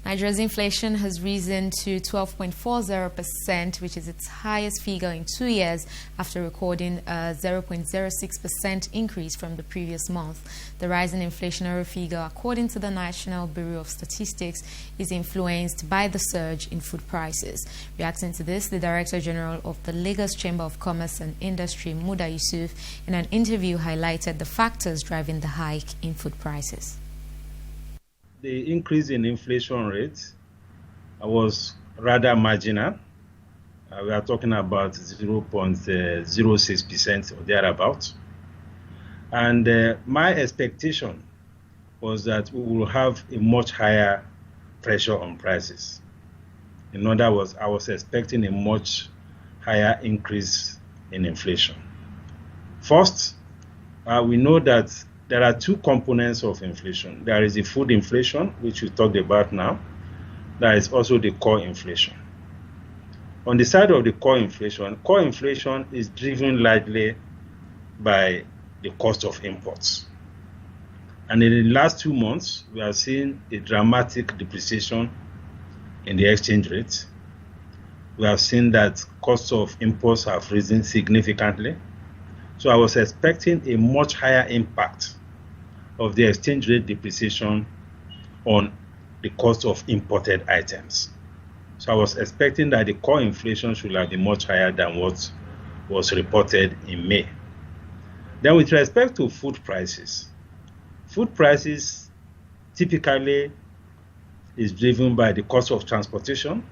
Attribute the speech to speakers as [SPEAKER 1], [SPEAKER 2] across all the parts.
[SPEAKER 1] Nigeria's inflation has risen to 12.40%, which is its highest figure in 2 years after recording a 0.06% increase from the previous month. The rising inflationary figure, according to the National Bureau of Statistics, is influenced by the surge in food prices. Reacting to this, the Director General of the Lagos Chamber of Commerce and Industry, Muda Yusuf, in an interview highlighted the factors driving the hike in food prices.
[SPEAKER 2] The increase in inflation rate was rather marginal. We are talking about 0.06% or thereabouts. And my expectation was that we will have a much higher pressure on prices. In other words, I was expecting a much higher increase in inflation. First, we know that there are two components of inflation. There is the food inflation, which we talked about now. There is also the core inflation. On the side of the core inflation is driven largely by the cost of imports. And in the last 2 months, we are seeing a dramatic depreciation in the exchange rate. We have seen that costs of imports have risen significantly. So I was expecting a much higher impact of the exchange rate depreciation on the cost of imported items. So I was expecting that the core inflation should have been much higher than what was reported in May. Then with respect to food prices typically is driven by the cost of transportation,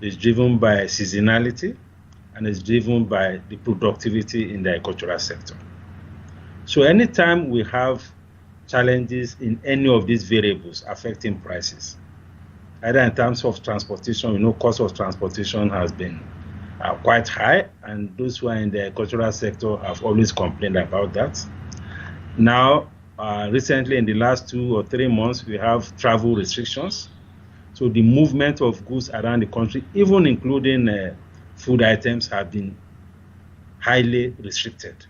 [SPEAKER 2] is driven by seasonality, and is driven by the productivity in the agricultural sector. So anytime we have challenges in any of these variables affecting prices, either in terms of transportation, cost of transportation has been quite high, and those who are in the agricultural sector have always complained about that. Now, recently in the last 2 or 3 months, we have travel restrictions. So the movement of goods around the country, even including food items, have been highly restricted.